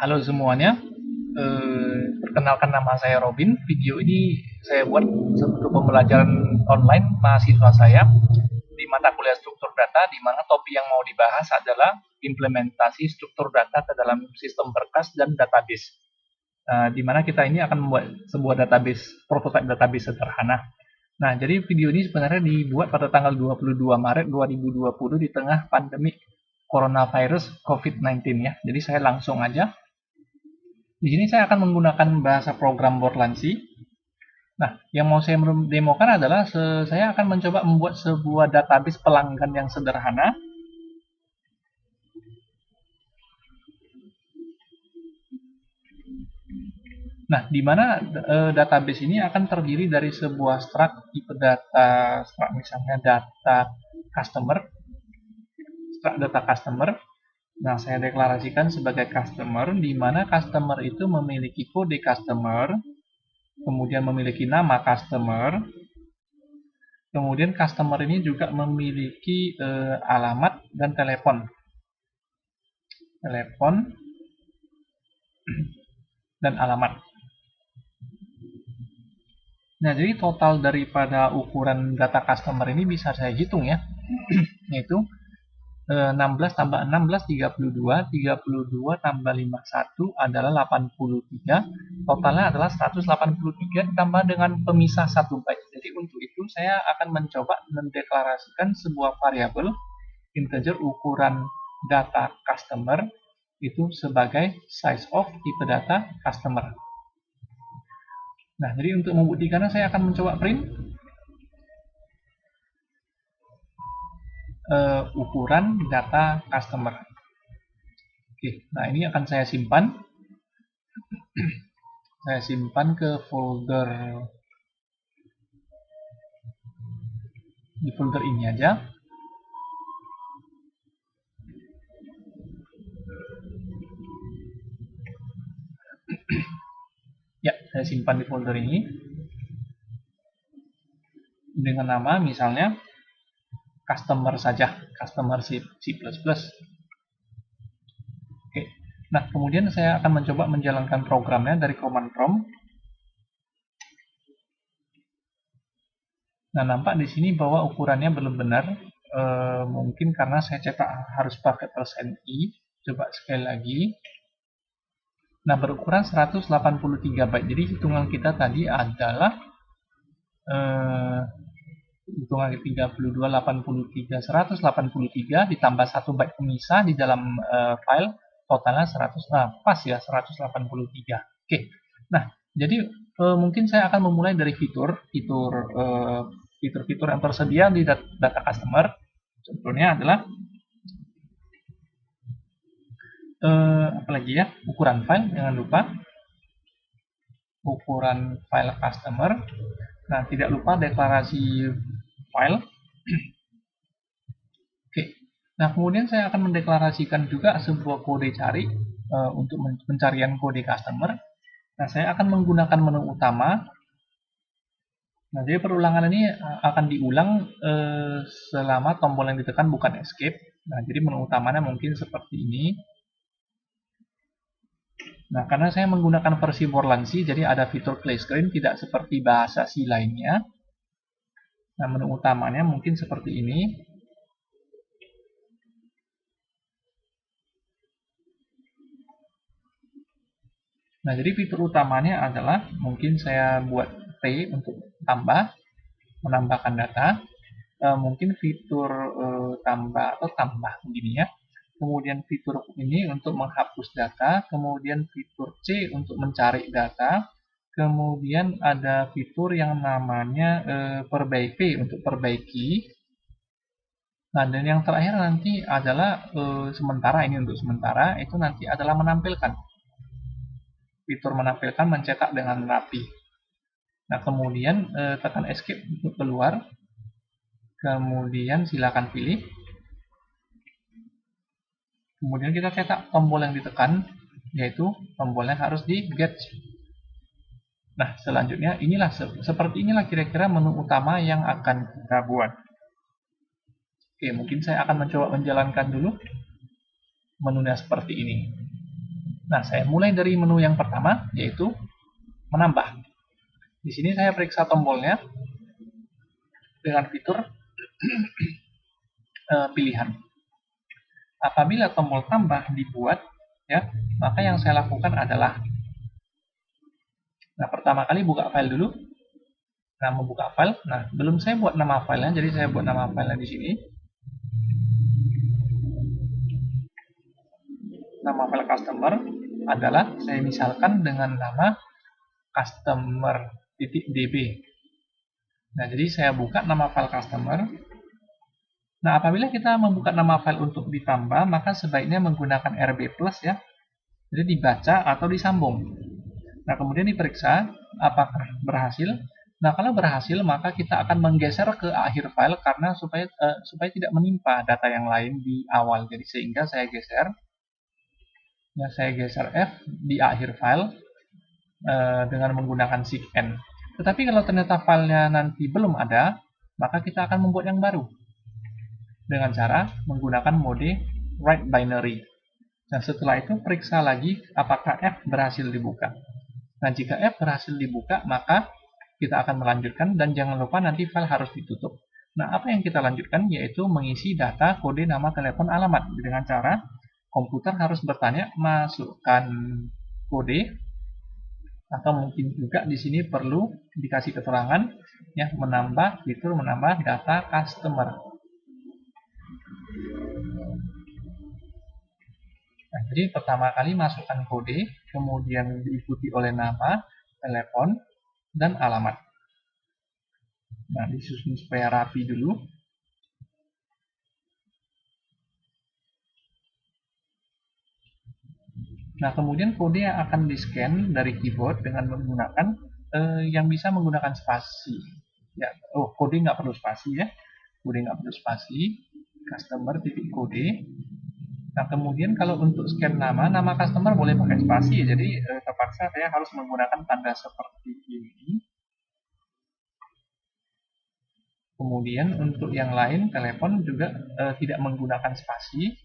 Halo semuanya, perkenalkan nama saya Robin. Video ini saya buat untuk pembelajaran online mahasiswa saya di mata kuliah struktur data, di mana topik yang mau dibahas adalah implementasi struktur data ke dalam sistem berkas dan database. Di mana kita ini akan membuat sebuah database, prototipe database sederhana. Nah, jadi video ini sebenarnya dibuat pada tanggal 22 Maret 2020 di tengah pandemi coronavirus COVID-19 ya. Jadi saya langsung aja. Di sini saya akan menggunakan bahasa program Borlansi. Nah, yang mau saya demokan adalah saya akan mencoba membuat sebuah database pelanggan yang sederhana. Nah, di mana database ini akan terdiri dari sebuah struct tipe data, struct misalnya data customer, struct data customer. Nah, saya deklarasikan sebagai customer, di mana customer itu memiliki kode customer, kemudian memiliki nama customer, kemudian customer ini juga memiliki alamat dan telepon dan alamat. Nah, jadi total daripada ukuran data customer ini bisa saya hitung ya, yaitu 16 tambah 16, 32, 32 tambah 51 adalah 83, totalnya adalah 183 ditambah dengan pemisah 1 byte. Jadi untuk itu saya akan mencoba mendeklarasikan sebuah variabel integer ukuran data customer itu sebagai size of tipe data customer. Nah, jadi untuk membuktikannya saya akan mencoba print ukuran data customer. Oke, nah ini akan saya simpan. Saya simpan ke folder, di folder ini aja. Ya, saya simpan di folder ini dengan nama misalnya customer saja, customer C++. Oke. Nah, kemudian saya akan mencoba menjalankan programnya dari command prompt. Nah, nampak di sini bahwa ukurannya belum benar. Mungkin karena saya cetak harus pakai %i. Coba sekali lagi. Nah, berukuran 183 byte. Jadi hitungan kita tadi adalah hitungan 32, 83, 183 ditambah 1 byte pemisah di dalam file, totalnya 100. Nah, pas ya 183. Oke. Nah, jadi mungkin saya akan memulai dari fitur-fitur yang tersedia di data customer. Contohnya adalah apalagi ya, ukuran file, jangan lupa ukuran file customer. Nah, tidak lupa deklarasi file. Oke. Nah, kemudian saya akan mendeklarasikan juga sebuah kode cari untuk pencarian kode customer. Nah, saya akan menggunakan menu utama. Nah, jadi perulangan ini akan diulang selama tombol yang ditekan bukan escape. Nah, jadi menu utamanya mungkin seperti ini. Nah, karena saya menggunakan versi Borlansi, jadi ada fitur play screen, tidak seperti bahasa C lainnya. Nah, menu utamanya mungkin seperti ini. Nah, jadi fitur utamanya adalah mungkin saya buat T untuk menambahkan data. Mungkin fitur tambah begini ya. Kemudian fitur ini untuk menghapus data, kemudian fitur C untuk mencari data, kemudian ada fitur yang namanya perbaiki untuk perbaiki. Nah, dan yang terakhir nanti adalah sementara, ini untuk sementara, itu nanti adalah menampilkan. Fitur menampilkan mencetak dengan rapi. Nah, kemudian tekan escape untuk keluar. Kemudian silakan pilih. Kemudian kita cetak tombol yang ditekan, yaitu tombolnya harus di get. Nah, selanjutnya seperti inilah kira-kira menu utama yang akan kita buat. Oke, mungkin saya akan mencoba menjalankan dulu menunya seperti ini. Nah, saya mulai dari menu yang pertama, yaitu menambah. Di sini saya periksa tombolnya dengan fitur pilihan. Apabila tombol tambah dibuat, ya, maka yang saya lakukan adalah, nah, pertama kali buka file dulu. Nah, membuka file. Nah, belum saya buat nama filenya, jadi saya buat nama filenya di sini. Nama file customer adalah saya misalkan dengan nama customer.db. Nah, jadi saya buka nama file customer. Nah, apabila kita membuka nama file untuk ditambah, maka sebaiknya menggunakan RB plus ya. Jadi dibaca atau disambung. Nah, kemudian diperiksa apakah berhasil. Nah, kalau berhasil, maka kita akan menggeser ke akhir file karena supaya tidak menimpa data yang lain di awal. Jadi sehingga saya geser. Nah, saya geser F di akhir file dengan menggunakan Shift N. Tetapi kalau ternyata filenya nanti belum ada, maka kita akan membuat yang baru dengan cara menggunakan mode write binary. Nah, setelah itu periksa lagi apakah F berhasil dibuka. Nah, jika F berhasil dibuka, maka kita akan melanjutkan dan jangan lupa nanti file harus ditutup. Nah, apa yang kita lanjutkan yaitu mengisi data kode nama telepon alamat dengan cara komputer harus bertanya masukkan kode, atau mungkin juga di sini perlu dikasih keterangan ya, menambah fitur menambah data customer. Nah, jadi pertama kali masukkan kode, kemudian diikuti oleh nama, telepon, dan alamat. Nah, disusun supaya rapi dulu. Nah, kemudian kode yang akan di-scan dari keyboard dengan menggunakan yang bisa menggunakan spasi. Ya, kode nggak perlu spasi ya. Kode nggak perlu spasi. Customer titik kode. Nah, kemudian kalau untuk scan nama customer boleh pakai spasi, jadi terpaksa saya harus menggunakan tanda seperti ini. Kemudian untuk yang lain, telepon juga tidak menggunakan spasi,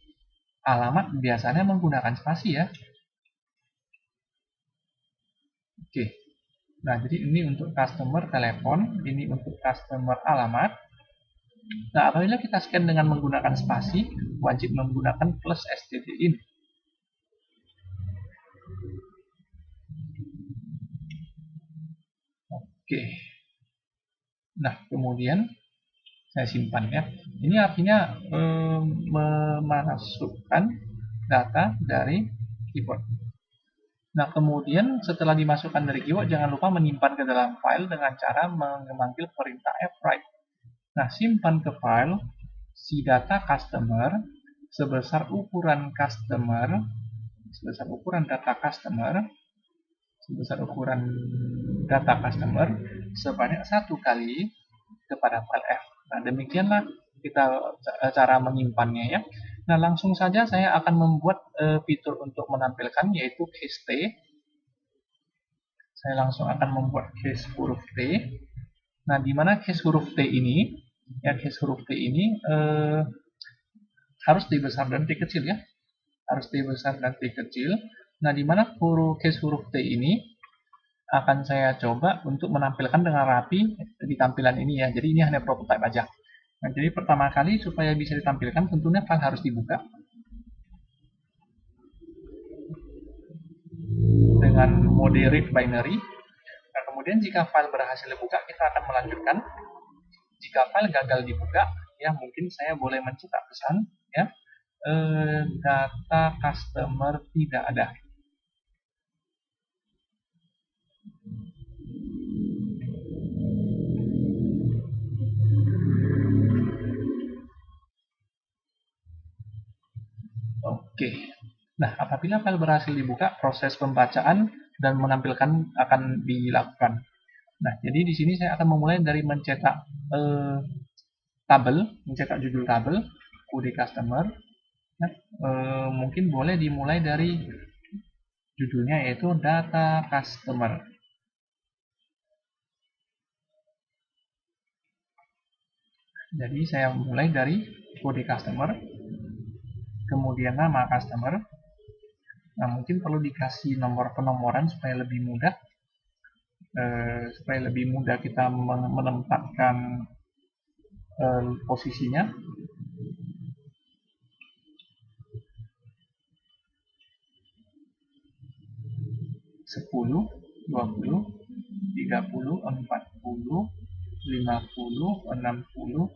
alamat biasanya menggunakan spasi ya. Oke, nah jadi ini untuk customer telepon, ini untuk customer alamat. Nah, apabila kita scan dengan menggunakan spasi, wajib menggunakan plus stdin. Oke. Nah, kemudian saya simpan ya. Ini artinya memasukkan data dari keyboard. Nah, kemudian setelah dimasukkan dari keyboard, jangan lupa menyimpan ke dalam file dengan cara memanggil perintah fwrite. Nah, simpan ke file si data customer sebesar ukuran customer, sebesar ukuran data customer, sebesar ukuran data customer sebanyak 1 kali kepada file F. Nah, demikianlah kita cara menyimpannya ya. Nah, langsung saja saya akan membuat fitur untuk menampilkan yaitu case T. Saya langsung akan membuat case huruf T. Nah, di mana case huruf T ini, ya case huruf T ini harus T besar dan T kecil ya. Harus T besar dan T kecil. Nah, di mana case huruf T ini akan saya coba untuk menampilkan dengan rapi di tampilan ini ya. Jadi ini hanya prototype aja. Nah, jadi pertama kali supaya bisa ditampilkan tentunya file harus dibuka dengan mode read binary. Nah, kemudian jika file berhasil dibuka, kita akan melanjutkan. Jika file gagal dibuka, ya mungkin saya boleh mencetak pesan ya, data customer tidak ada. Oke. Nah, apabila file berhasil dibuka, proses pembacaan dan menampilkan akan dilakukan. Nah, jadi di sini saya akan memulai dari mencetak tabel, mencetak judul tabel, kode customer. Nah, mungkin boleh dimulai dari judulnya yaitu data customer. Jadi saya mulai dari kode customer, kemudian nama customer, Nah, mungkin perlu dikasih nomor penomoran supaya lebih mudah. Kita menempatkan posisinya. 10, 20, 30, 40, 50, 60.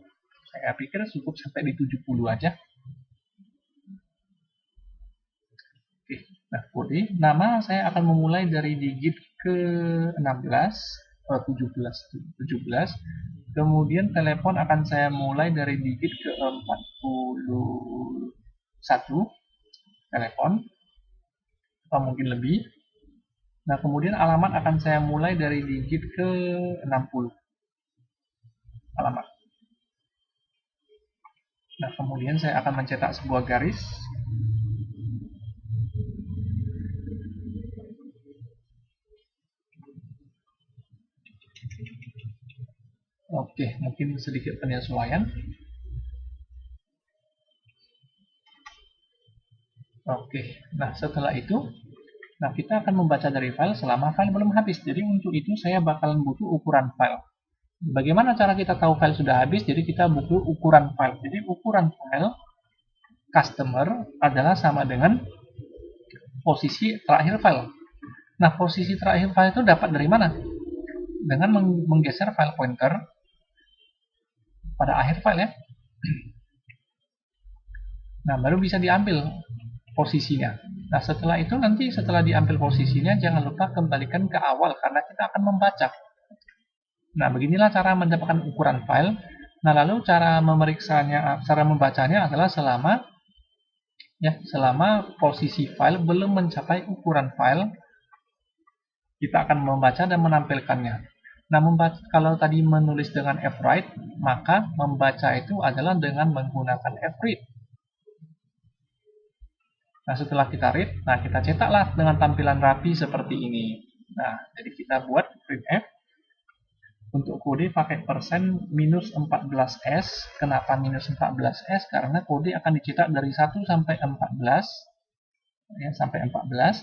Saya pikir cukup sampai di 70 aja. Oke, nah kode nama saya akan memulai dari digit ke 16, 17. Kemudian telepon akan saya mulai dari digit ke 41 telepon, atau mungkin lebih. Nah, kemudian alamat akan saya mulai dari digit ke 60 alamat. Nah, kemudian saya akan mencetak sebuah garis. Oke, mungkin sedikit penyesuaian. Oke, nah setelah itu, nah kita akan membaca dari file selama file belum habis. Jadi untuk itu saya bakalan butuh ukuran file. Bagaimana cara kita tahu file sudah habis? Jadi kita butuh ukuran file. Jadi ukuran file customer adalah sama dengan posisi terakhir file. Nah, posisi terakhir file itu dapat dari mana? Dengan menggeser file pointer pada akhir file ya. Nah, baru bisa diambil posisinya. Nah, setelah itu nanti setelah diambil posisinya, jangan lupa kembalikan ke awal karena kita akan membaca. Nah, beginilah cara mendapatkan ukuran file. Nah, lalu cara membacanya adalah selama posisi file belum mencapai ukuran file, kita akan membaca dan menampilkannya. Nah, kalau tadi menulis dengan fwrite, maka membaca itu adalah dengan menggunakan fread. Nah, setelah kita read, nah kita cetaklah dengan tampilan rapi seperti ini. Nah, jadi kita buat printf. Untuk kode pakai %-14s. Kenapa minus 14s? Karena kode akan dicetak dari 1 sampai 14. Ya, sampai 14.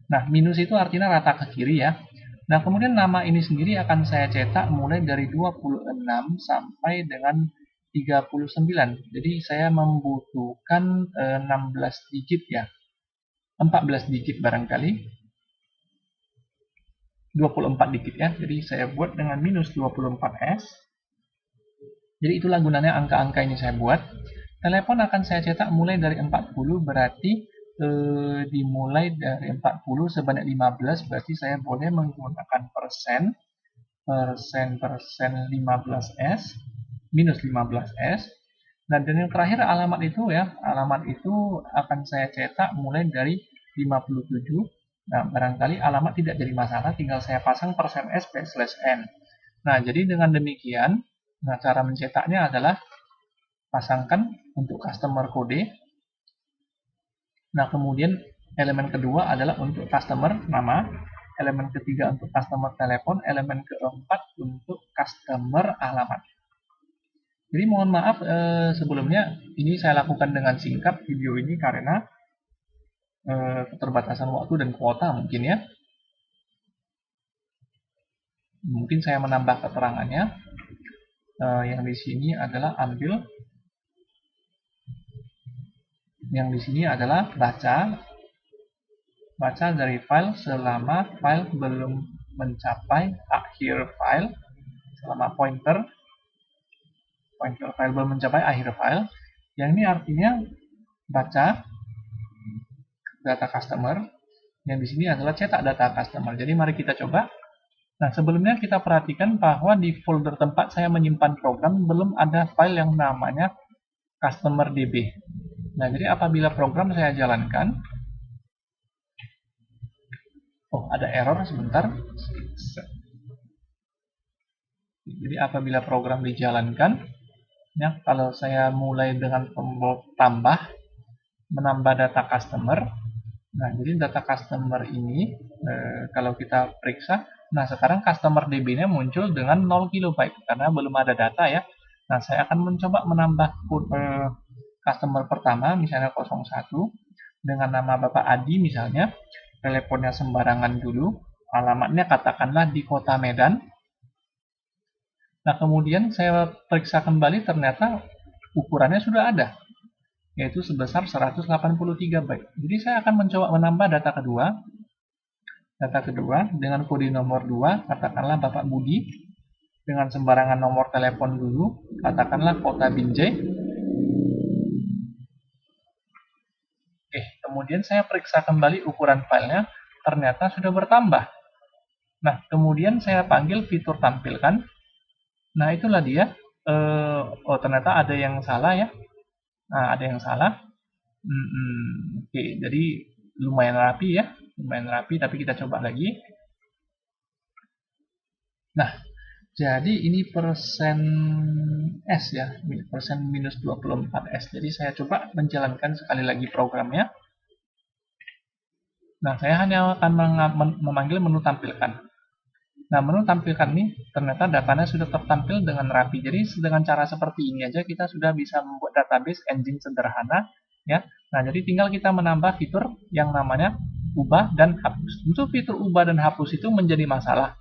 Nah, minus itu artinya rata ke kiri ya. Nah, kemudian nama ini sendiri akan saya cetak mulai dari 26 sampai dengan 39. Jadi saya membutuhkan 16 digit ya. 14 digit barangkali. 24 digit ya. Jadi saya buat dengan minus 24s. Jadi itulah gunanya angka-angka ini saya buat. Telepon akan saya cetak mulai dari 40, berarti dimulai dari 40 sebanyak 15, berarti saya boleh menggunakan persen 15s minus 15s. Dan yang terakhir alamat itu ya, alamat itu akan saya cetak mulai dari 57. Nah, barangkali alamat tidak jadi masalah, tinggal saya pasang %s/n. Nah, jadi dengan demikian, nah cara mencetaknya adalah pasangkan untuk customer kode. Nah, kemudian elemen kedua adalah untuk customer nama, elemen ketiga untuk customer telepon, elemen keempat untuk customer alamat. Jadi mohon maaf sebelumnya ini saya lakukan dengan singkat video ini karena keterbatasan waktu dan kuota mungkin ya. Mungkin saya menambah keterangannya. Yang di sini adalah ambil. Yang di sini adalah baca dari file selama file belum mencapai akhir file, selama pointer file belum mencapai akhir file. Yang ini artinya baca data customer. Yang di sini adalah cetak data customer. Jadi mari kita coba. Nah, sebelumnya kita perhatikan bahwa di folder tempat saya menyimpan program belum ada file yang namanya customer db. Nah, jadi apabila program saya jalankan, oh ada error sebentar. Jadi apabila program dijalankan, ya kalau saya mulai dengan tombol tambah, menambah data customer. Nah, jadi data customer ini kalau kita periksa, nah sekarang customer DB-nya muncul dengan 0 KB karena belum ada data ya. Nah, saya akan mencoba menambah customer pertama misalnya 01. dengan nama Bapak Adi misalnya, teleponnya sembarangan dulu, alamatnya katakanlah di Kota Medan. Nah, kemudian saya periksa kembali, ternyata ukurannya sudah ada, yaitu sebesar 183 byte. Jadi saya akan mencoba menambah data kedua. Data kedua dengan kode nomor 2, katakanlah Bapak Budi, dengan sembarangan nomor telepon dulu, katakanlah Kota Binjai. Oke, kemudian saya periksa kembali ukuran filenya, ternyata sudah bertambah. Nah, kemudian saya panggil fitur tampilkan. Nah, itulah dia. Oh, ternyata ada yang salah ya. Nah, ada yang salah. Oke, jadi lumayan rapi ya. Lumayan rapi, tapi kita coba lagi. Nah, jadi ini persen S ya, persen minus 24S. Jadi saya coba menjalankan sekali lagi programnya. Nah, saya hanya akan memanggil menu tampilkan. Nah, menu tampilkan ini ternyata datanya sudah tertampil dengan rapi. Jadi dengan cara seperti ini aja kita sudah bisa membuat database engine sederhana ya. Nah, jadi tinggal kita menambah fitur yang namanya ubah dan hapus. Untuk fitur ubah dan hapus itu menjadi masalah.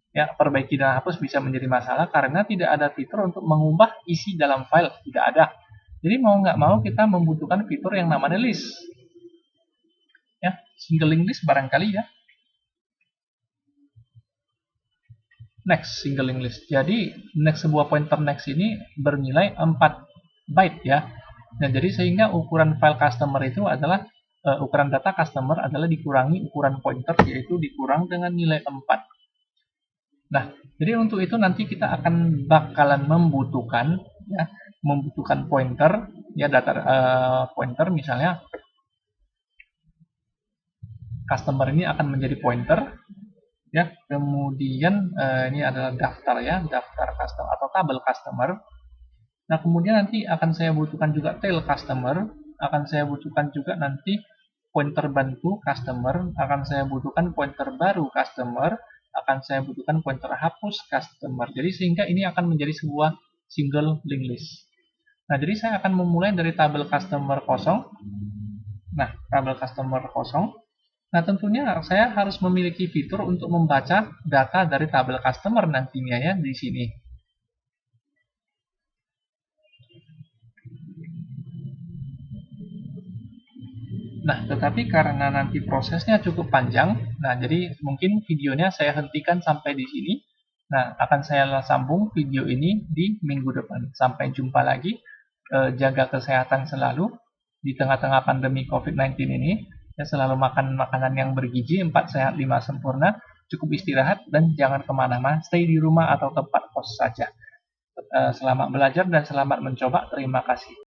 Ya, perbaiki dan hapus bisa menjadi masalah karena tidak ada fitur untuk mengubah isi dalam file, tidak ada. Jadi mau nggak mau kita membutuhkan fitur yang namanya list. Ya, single link list barangkali ya. Next, single link list. Jadi next, sebuah pointer next ini bernilai 4 byte ya. Nah, jadi sehingga ukuran file customer itu adalah ukuran data customer adalah dikurangi ukuran pointer, yaitu dikurang dengan nilai 4. Nah, jadi untuk itu nanti kita akan bakalan membutuhkan pointer ya, data pointer misalnya customer ini akan menjadi pointer ya. Kemudian ini adalah daftar ya, daftar customer atau tabel customer. Nah, kemudian nanti akan saya butuhkan juga tail customer, akan saya butuhkan juga nanti pointer bantu customer, akan saya butuhkan pointer baru customer, akan saya butuhkan pointer hapus customer. Jadi sehingga ini akan menjadi sebuah single link list. Nah, jadi saya akan memulai dari tabel customer kosong. Nah, tabel customer kosong. Nah, tentunya saya harus memiliki fitur untuk membaca data dari tabel customer nantinya ya di sini. Nah, tetapi karena nanti prosesnya cukup panjang, nah jadi mungkin videonya saya hentikan sampai di sini. Nah, akan saya sambung video ini di minggu depan. Sampai jumpa lagi. Jaga kesehatan selalu di tengah-tengah pandemi COVID-19 ini. Ya, selalu makan makanan yang bergizi, 4 sehat 5 sempurna. Cukup istirahat dan jangan kemana-mana. Stay di rumah atau tempat kos saja. Selamat belajar dan selamat mencoba. Terima kasih.